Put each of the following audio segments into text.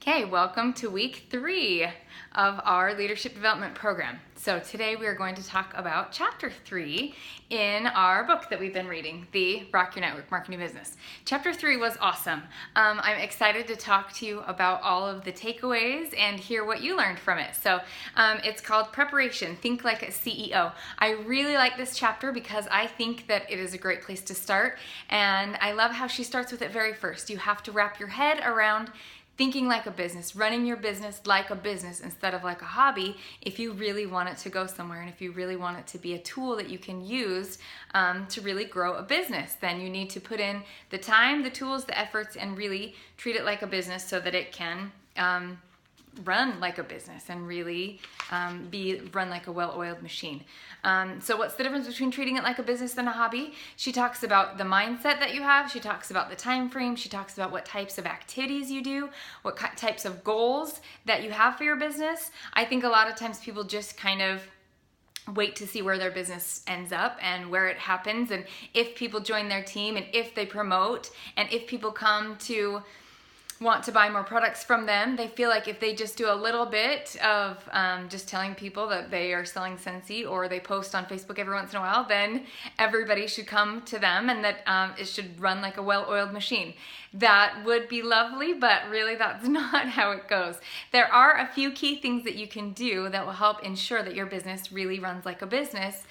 Okay, welcome to week 3 of our leadership development program. So today we are going to talk about chapter 3 in our book that we've been reading, the Rock Your Network Marketing Business. Chapter 3 was awesome. I'm excited to talk to you about all of the takeaways and hear what you learned from it. So it's called Preparation, Think Like a CEO. I really like this chapter because I think that it is a great place to start, and I love how she starts with it very first. You have to wrap your head around thinking like a business, running your business like a business instead of like a hobby if you really want it to go somewhere and if you really want it to be a tool that you can use to really grow a business. Then you need to put in the time, the tools, the efforts, and really treat it like a business so that it can run like a business and really be run like a well-oiled machine. So what's the difference between treating it like a business and a hobby? She talks about the mindset that you have. She talks about the time frame. She talks about what types of activities you do, what types of goals that you have for your business. I think a lot of times people just kind of wait to see where their business ends up and where it happens, and if people join their team and if they promote and if people come to want to buy more products from them. They feel like if they just do a little bit of just telling people that they are selling Scentsy, or they post on Facebook every once in a while, then everybody should come to them, and that it should run like a well-oiled machine. That would be lovely, but really that's not how it goes. There are a few key things that you can do that will help ensure that your business really runs like a business.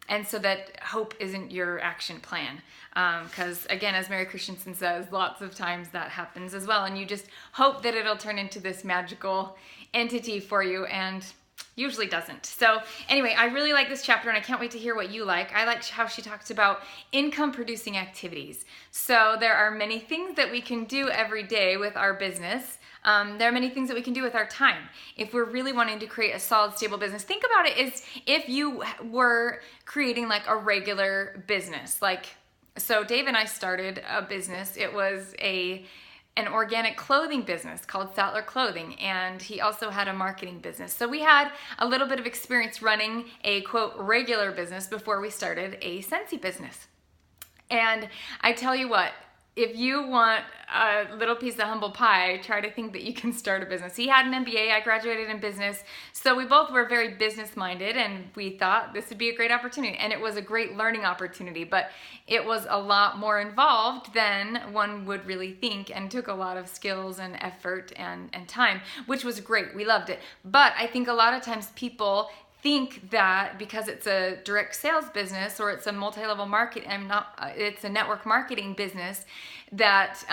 And so that hope isn't your action plan. Because again, as Mary Christensen says, lots of times that happens as well. And you just hope that it'll turn into this magical entity for you, and usually doesn't. So anyway, I really like this chapter and I can't wait to hear what you like. I like how she talks about income producing activities. So there are many things that we can do every day with our business. There are many things that we can do with our time. If we're really wanting to create a solid, stable business, think about it as if you were creating like a regular business. So Dave and I started a business. It was an organic clothing business called Sattler Clothing, and he also had a marketing business. So we had a little bit of experience running a, quote, regular business before we started a Scentsy business. And I tell you what, if you want a little piece of humble pie, try to think that you can start a business. He had an MBA, I graduated in business, so we both were very business-minded, and we thought this would be a great opportunity. And it was a great learning opportunity, but it was a lot more involved than one would really think, and took a lot of skills and effort and time, which was great. We loved it. But I think a lot of times people think that because it's a direct sales business or it's a multi-level market and it's a network marketing business, that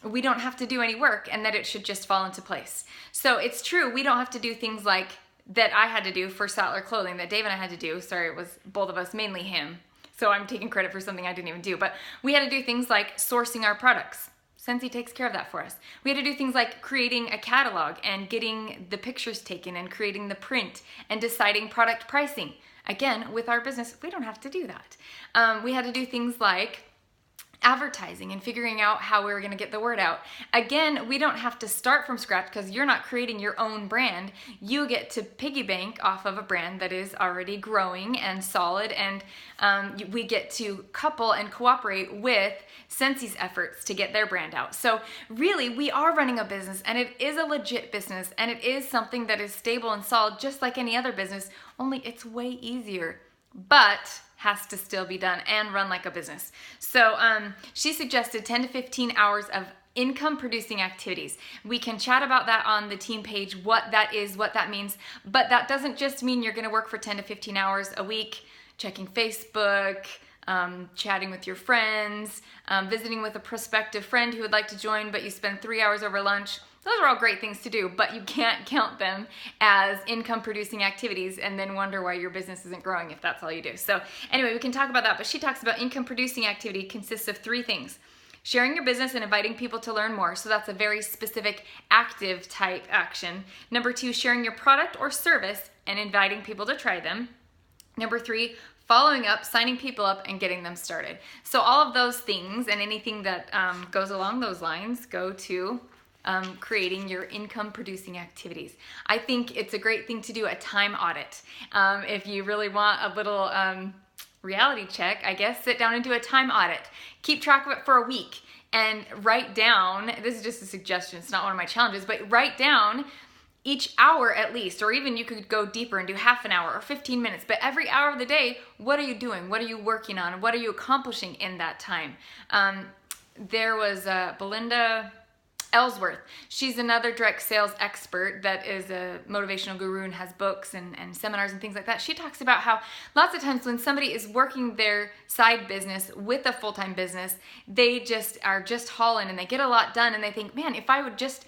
we don't have to do any work and that it should just fall into place. So it's true, we don't have to do things like that I had to do for Sattler Clothing, that Dave and I had to do. Sorry, it was both of us, mainly him. So I'm taking credit for something I didn't even do. But we had to do things like sourcing our products. Scentsy takes care of that for us. We had to do things like creating a catalog and getting the pictures taken and creating the print and deciding product pricing. Again, with our business, we don't have to do that. We had to do things like advertising and figuring out how we were going to get the word out. Again, we don't have to start from scratch because you're not creating your own brand. You get to piggy bank off of a brand that is already growing and solid, and we get to couple and cooperate with Scentsy's efforts to get their brand out. So really, we are running a business, and it is a legit business, and it is something that is stable and solid just like any other business, only it's way easier, but has to still be done and run like a business. So she suggested 10 to 15 hours of income producing activities. We can chat about that on the team page, what that is, what that means, but that doesn't just mean you're gonna work for 10 to 15 hours a week, checking Facebook, chatting with your friends, visiting with a prospective friend who would like to join, but you spend 3 hours over lunch. Those are all great things to do, but you can't count them as income producing activities and then wonder why your business isn't growing if that's all you do. So anyway, we can talk about that, but she talks about income producing activity consists of 3 things. Sharing your business and inviting people to learn more. So that's a very specific active type action. Number 2, sharing your product or service and inviting people to try them. Number 3, following up, signing people up, and getting them started. So all of those things and anything that goes along those lines go to creating your income producing activities. I think it's a great thing to do a time audit. If you really want a little reality check, I guess, sit down and do a time audit. Keep track of it for a week and write down, this is just a suggestion, it's not one of my challenges, but write down each hour at least, or even you could go deeper and do half an hour or 15 minutes, but every hour of the day, what are you doing? What are you working on? What are you accomplishing in that time? There was Belinda Ellsworth. She's another direct sales expert that is a motivational guru and has books and seminars and things like that. She talks about how lots of times when somebody is working their side business with a full-time business, they just are just hauling and they get a lot done and they think, man, if I would just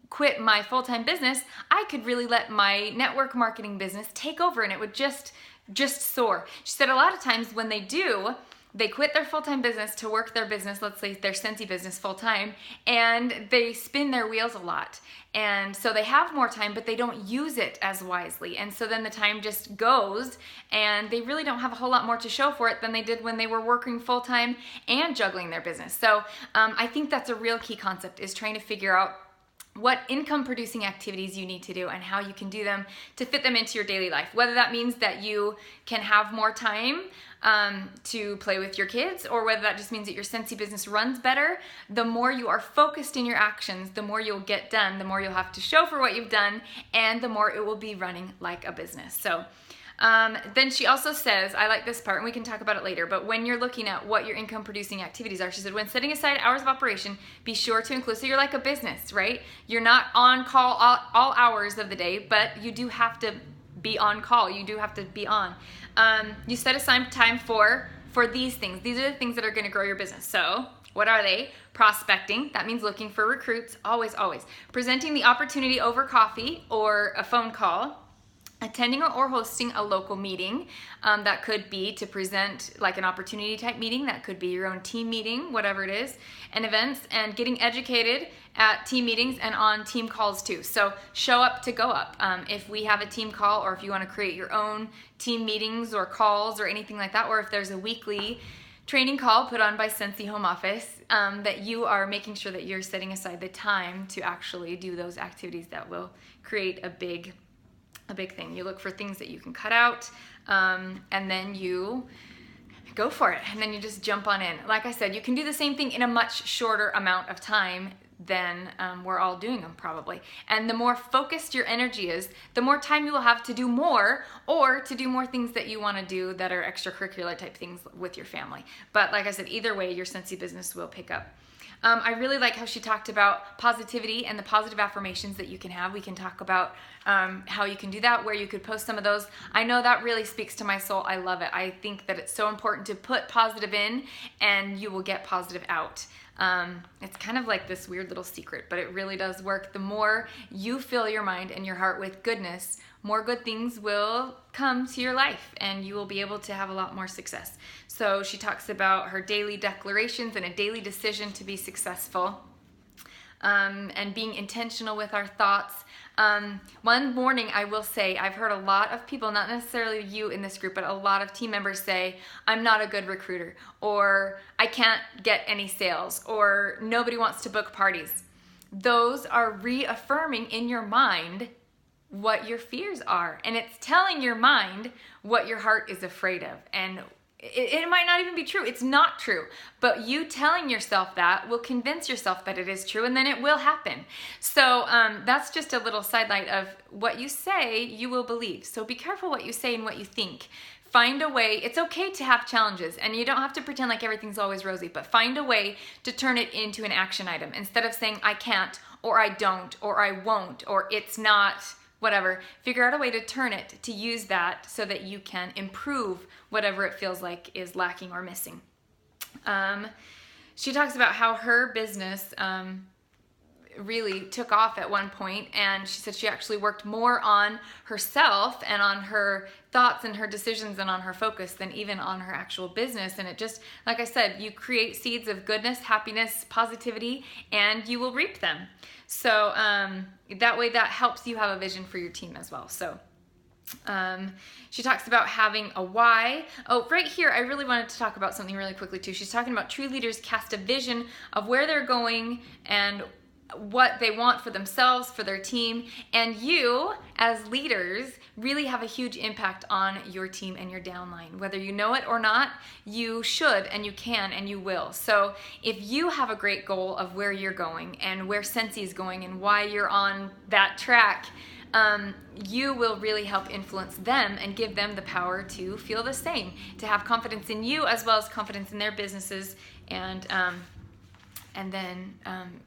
quit my full-time business, I could really let my network marketing business take over and it would just soar. She said a lot of times when they do, they quit their full-time business to work their business, let's say their Scentsy business full-time, and they spin their wheels a lot. And so they have more time, but they don't use it as wisely. And so then the time just goes, and they really don't have a whole lot more to show for it than they did when they were working full-time and juggling their business. So I think that's a real key concept, is trying to figure out what income-producing activities you need to do and how you can do them to fit them into your daily life. Whether that means that you can have more time to play with your kids, or whether that just means that your Scentsy business runs better. The more you are focused in your actions, the more you'll get done, the more you'll have to show for what you've done, and the more it will be running like a business. So then she also says, I like this part and we can talk about it later, but when you're looking at what your income producing activities are, she said, when setting aside hours of operation, be sure to include, so you're like a business, right? You're not on call all hours of the day, but you do have to be on call. You do have to be on. You set aside time for these things. These are the things that are going to grow your business. So what are they? Prospecting, that means looking for recruits, always. Presenting the opportunity over coffee or a phone call. Attending or hosting a local meeting. That could be to present like an opportunity type meeting. That could be your own team meeting, whatever it is, and events, and getting educated at team meetings and on team calls too. So show up to go up. If we have a team call, or if you want to create your own team meetings or calls or anything like that, or if there's a weekly training call put on by Scentsy Home Office, that you are making sure that you're setting aside the time to actually do those activities that will create a big thing. You look for things that you can cut out, and then you go for it, and then you just jump on in. Like I said, you can do the same thing in a much shorter amount of time than we're all doing them probably. And the more focused your energy is, the more time you will have to do more, or to do more things that you want to do that are extracurricular type things with your family. But like I said, either way, your Scentsy business will pick up. I really like how she talked about positivity and the positive affirmations that you can have. We can talk about how you can do that, where you could post some of those. I know that really speaks to my soul. I love it. I think that it's so important to put positive in, and you will get positive out. It's kind of like this weird little secret, but it really does work. The more you fill your mind and your heart with goodness, more good things will come to your life, and you will be able to have a lot more success. So she talks about her daily declarations and a daily decision to be successful, and being intentional with our thoughts. One morning, I will say, I've heard a lot of people, not necessarily you in this group, but a lot of team members say, I'm not a good recruiter, or I can't get any sales, or nobody wants to book parties. Those are reaffirming in your mind what your fears are, and it's telling your mind what your heart is afraid of. And it might not even be true. It's not true. But you telling yourself that will convince yourself that it is true, and then it will happen. So that's just a little sidelight of what you say, you will believe. So be careful what you say and what you think. Find a way. It's okay to have challenges, and you don't have to pretend like everything's always rosy, but find a way to turn it into an action item. Instead of saying, I can't, or I don't, or I won't, or it's not, whatever, figure out a way to turn it, to use that so that you can improve whatever it feels like is lacking or missing. She talks about how her business really took off at one point, and she said she actually worked more on herself and on her thoughts and her decisions and on her focus than even on her actual business. And it just, like I said, you create seeds of goodness, happiness, positivity, and you will reap them. So that way, that helps you have a vision for your team as well. So she talks about having a why. Oh, right here, I really wanted to talk about something really quickly too. She's talking about true leaders cast a vision of where they're going and what they want for themselves, for their team, and you as leaders really have a huge impact on your team and your downline. Whether you know it or not, you should and you can and you will. So if you have a great goal of where you're going and where Scentsy is going and why you're on that track, you will really help influence them and give them the power to feel the same, to have confidence in you as well as confidence in their businesses, and then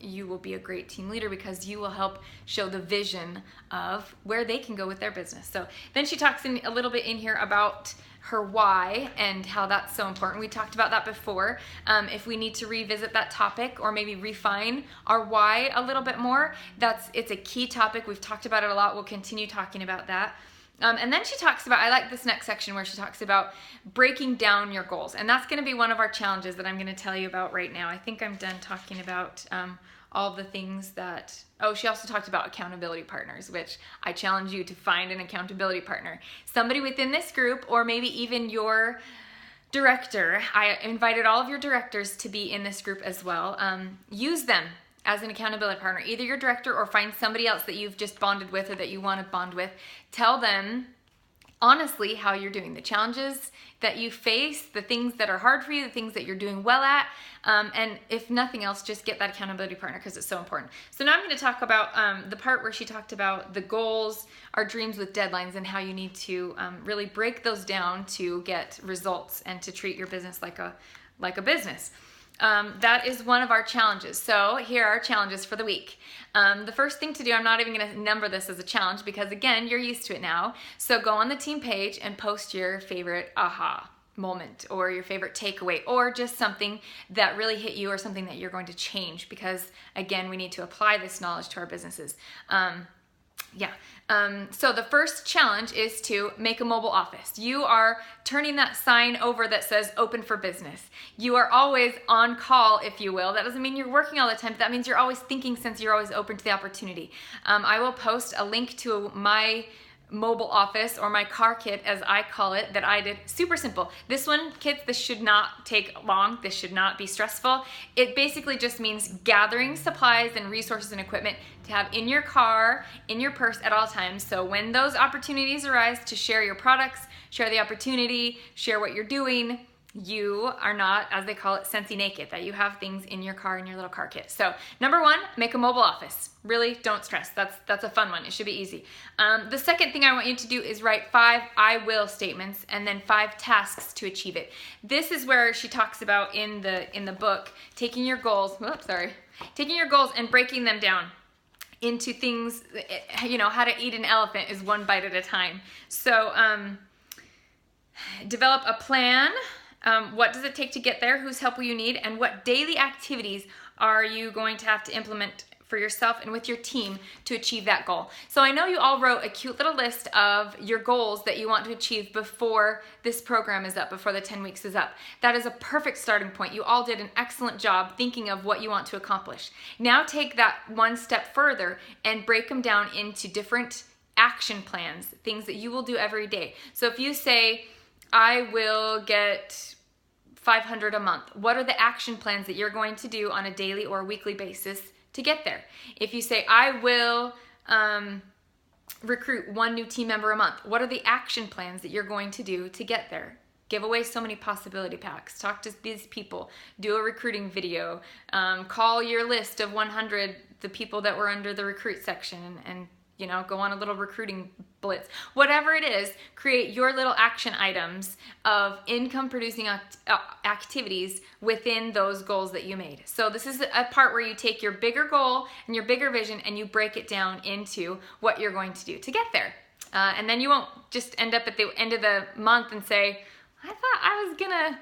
you will be a great team leader because you will help show the vision of where they can go with their business. So then she talks in a little bit in here about her why and how that's so important. We talked about that before. If we need to revisit that topic or maybe refine our why a little bit more, it's a key topic. We've talked about it a lot. We'll continue talking about that. And then she talks about, I like this next section where she talks about breaking down your goals. And that's going to be one of our challenges that I'm going to tell you about right now. I think I'm done talking about all the things that, she also talked about accountability partners, which I challenge you to find an accountability partner. Somebody within this group, or maybe even your director. I invited all of your directors to be in this group as well. Use them as an accountability partner, either your director or find somebody else that you've just bonded with or that you want to bond with. Tell them honestly how you're doing, the challenges that you face, the things that are hard for you, the things that you're doing well at, and if nothing else, just get that accountability partner because it's so important. So now I'm going to talk about the part where she talked about the goals, our dreams with deadlines, and how you need to really break those down to get results and to treat your business like a business. That is one of our challenges. So here are our challenges for the week. The first thing to do, I'm not even going to number this as a challenge because again, you're used to it now. So go on the team page and post your favorite aha moment or your favorite takeaway or just something that really hit you or something that you're going to change because again, we need to apply this knowledge to our businesses. So the first challenge is to make a mobile office. You are turning that sign over that says open for business. You are always on call, if you will. That doesn't mean you're working all the time, but that means you're always thinking since you're always open to the opportunity. I will post a link to my mobile office or my car kit as I call it that I did. Super simple. This one, kids, this should not take long. This should not be stressful. It basically just means gathering supplies and resources and equipment to have in your car, in your purse at all times. So when those opportunities arise to share your products, share the opportunity, share what you're doing, you are not, as they call it, Scentsy naked, that you have things in your car, in your little car kit. So number one, make a mobile office. Really don't stress. That's a fun one. It should be easy. The second thing I want you to do is write 5 I will statements and then 5 tasks to achieve it. This is where she talks about in the book, taking your goals, taking your goals and breaking them down into things, how to eat an elephant is one bite at a time. So develop a plan. What does it take to get there? Whose help will you need? And what daily activities are you going to have to implement for yourself and with your team to achieve that goal? So I know you all wrote a cute little list of your goals that you want to achieve before this program is up, before the 10 weeks is up. That is a perfect starting point. You all did an excellent job thinking of what you want to accomplish. Now take that one step further and break them down into different action plans, things that you will do every day. So if you say, I will get 500 a month. What are the action plans that you're going to do on a daily or weekly basis to get there? If you say, I will recruit 1 new team member a month, what are the action plans that you're going to do to get there? Give away so many possibility packs. Talk to these people. Do a recruiting video. Call your list of 100, the people that were under the recruit section and go on a little recruiting blitz. Whatever it is, create your little action items of income producing activities within those goals that you made. So this is a part where you take your bigger goal and your bigger vision and you break it down into what you're going to do to get there. And then you won't just end up at the end of the month and say, I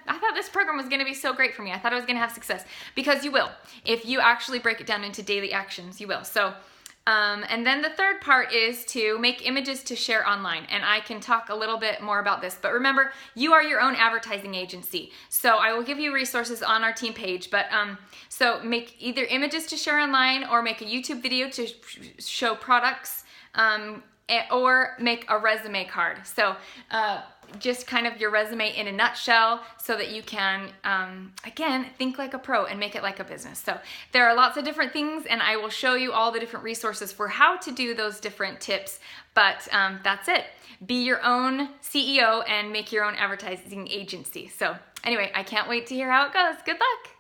thought this program was gonna be so great for me. I thought I was gonna have success. Because you will. If you actually break it down into daily actions, you will. So and then the third part is to make images to share online. And I can talk a little bit more about this, but remember, you are your own advertising agency. So I will give you resources on our team page, but so make either images to share online or make a YouTube video to show products or make a resume card. So just kind of your resume in a nutshell so that you can, again, think like a pro and make it like a business. So there are lots of different things, and I will show you all the different resources for how to do those different tips, but that's it. Be your own CEO and make your own advertising agency. So anyway, I can't wait to hear how it goes. Good luck.